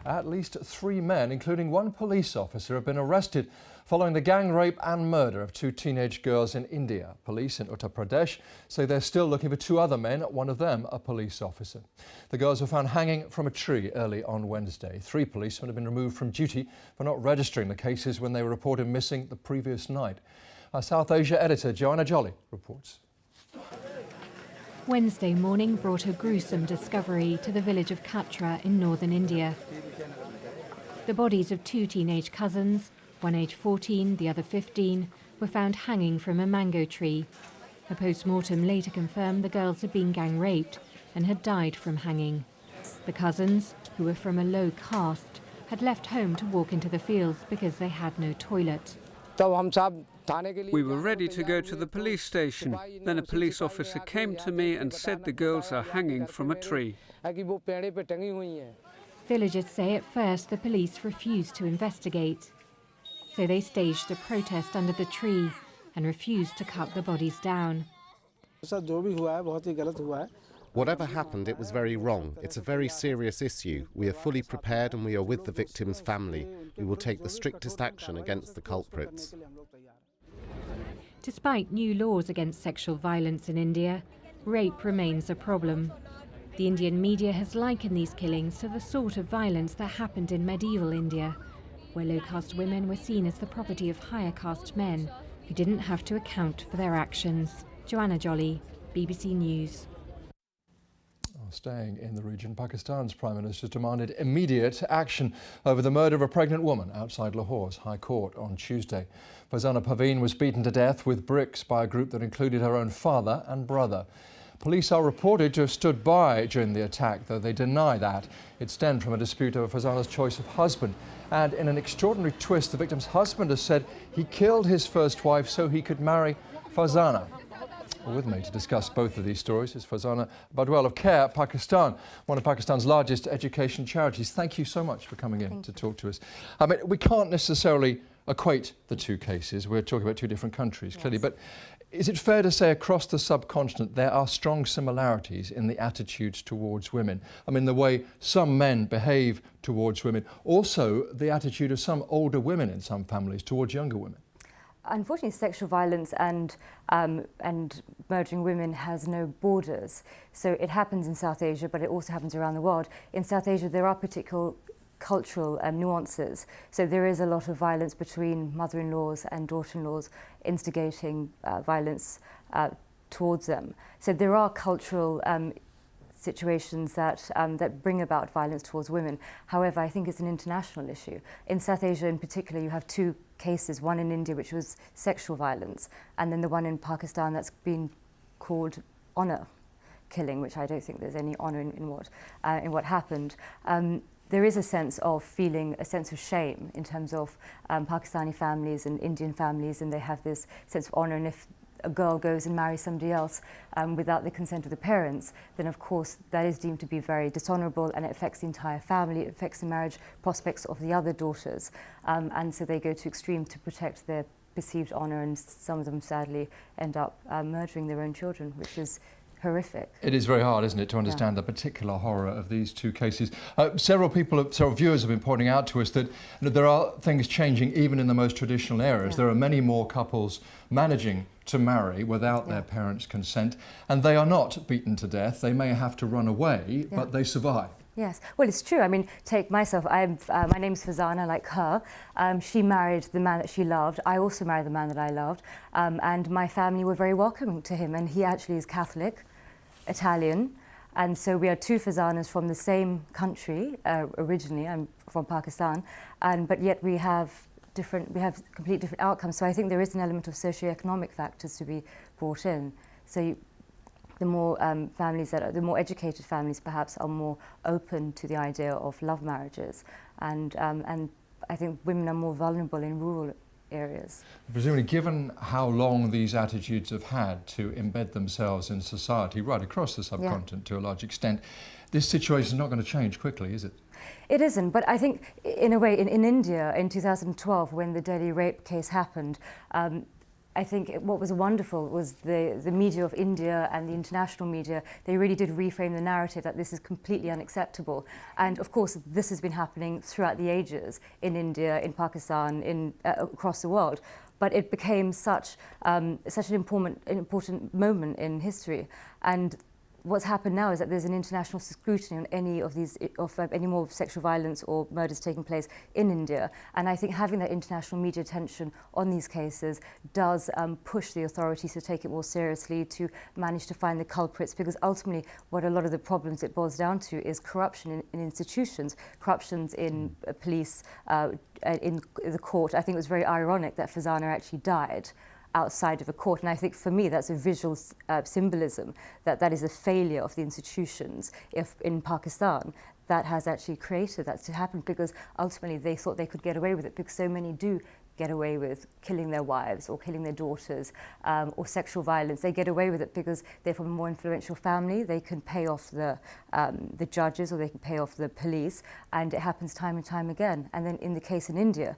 At least 3 men, including 1 police officer, have been arrested following the gang rape and murder of 2 teenage girls in India. Police in Uttar Pradesh say they're still looking for 2 other men, one of them a police officer. The girls were found hanging from a tree early on Wednesday. 3 policemen have been removed from duty for not registering the cases when they were reported missing the previous night. Our South Asia editor Joanna Jolly reports. Wednesday morning brought a gruesome discovery to the village of Katra in northern India. The bodies of 2 teenage cousins, one aged 14, the other 15, were found hanging from a mango tree. A post-mortem later confirmed the girls had been gang raped and had died from hanging. The cousins, who were from a low caste, had left home to walk into the fields because they had no toilet. We were ready to go to the police station. Then a police officer came to me and said the girls are hanging from a tree. Villagers say at first the police refused to investigate. So they staged a protest under the tree and refused to cut the bodies down. Whatever happened, it was very wrong. It's a very serious issue. We are fully prepared and we are with the victim's family. We will take the strictest action against the culprits. Despite new laws against sexual violence in India, rape remains a problem. The Indian media has likened these killings to the sort of violence that happened in medieval India, where low-caste women were seen as the property of higher-caste men who didn't have to account for their actions. Joanna Jolly, BBC News. Staying in the region, Pakistan's Prime Minister demanded immediate action over the murder of a pregnant woman outside Lahore's High Court on Tuesday. Farzana Baduel was beaten to death with bricks by a group that included her own father and brother. Police are reported to have stood by during the attack, though they deny that. It stemmed from a dispute over Farzana's choice of husband. And in an extraordinary twist, the victim's husband has said he killed his first wife so he could marry Farzana. With me to discuss both of these stories is Farzana Baduel of Care Pakistan, one of Pakistan's largest education charities. Thank you so much for coming in to talk to us. I mean, we can't necessarily equate the 2 cases. We're talking about 2 different countries, clearly. But is it fair to say across the subcontinent there are strong similarities in the attitudes towards women? I mean, the way some men behave towards women, also the attitude of some older women in some families towards younger women. Unfortunately, sexual violence and murdering women has no borders. So it happens in South Asia, but it also happens around the world. In South Asia, there are particular cultural nuances. So there is a lot of violence between mother-in-laws and daughter-in-laws, instigating violence towards them. So there are cultural situations that bring about violence towards women. However, I think it's an international issue. In South Asia in particular, you have 2 cases, one in India which was sexual violence, and then the one in Pakistan that's been called honour killing, which I don't think there's any honour in what happened. There is a sense of feeling a sense of shame in terms of Pakistani families and Indian families, and they have this sense of honour, and if a girl goes and marries somebody else without the consent of the parents, then of course that is deemed to be very dishonourable, and it affects the entire family, it affects the marriage prospects of the other daughters. And so they go to extreme to protect their perceived honour, and some of them sadly end up murdering their own children, which is horrific. It is very hard, isn't it, to understand the particular horror of these 2 cases. Several viewers have been pointing out to us that there are things changing even in the most traditional areas. There are many more couples managing to marry without their parents' consent, and they are not beaten to death. They may have to run away, but they survive. Yes, well, it's true. I mean, take myself. My name's Farzana, like her. She married the man that she loved. I also married the man that I loved, and my family were very welcoming to him. And he actually is Catholic, Italian, and so we are 2 Farzanas from the same country originally. I'm from Pakistan, but yet we have completely different outcomes. So I think there is an element of socio-economic factors to be brought in. So the more the more educated families perhaps are more open to the idea of love marriages, and I think women are more vulnerable in rural areas. Presumably, given how long these attitudes have had to embed themselves in society right across the subcontinent to a large extent, this situation is not going to change quickly, is it? It isn't, but I think in a way in India in 2012 when the Delhi rape case happened, I think what was wonderful was the media of India and the international media. They really did reframe the narrative that this is completely unacceptable. And of course, this has been happening throughout the ages in India, in Pakistan, across the world. But it became such an important moment in history. And what's happened now is that there's an international scrutiny on any more sexual violence or murders taking place in India. And I think having that international media attention on these cases does push the authorities to take it more seriously, to manage to find the culprits, because ultimately what a lot of the problems it boils down to is corruption in institutions, corruptions in police, in the court. I think it was very ironic that Farzana actually died outside of a court, and I think for me that's a visual symbolism that is a failure of the institutions in Pakistan that has actually created that to happen, because ultimately they thought they could get away with it, because so many do get away with killing their wives or killing their daughters or sexual violence. They get away with it because they're from a more influential family. They can pay off the judges, or they can pay off the police, and it happens time and time again. And then in the case in India,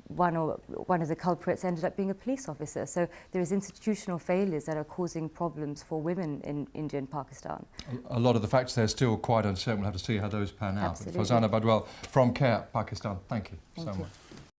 one of the culprits ended up being a police officer. So there is institutional failures that are causing problems for women in India and Pakistan. A lot of the facts there are still quite uncertain. We'll have to see how those pan out. Absolutely. Farzana Baduel from Care, Pakistan, thank you so much.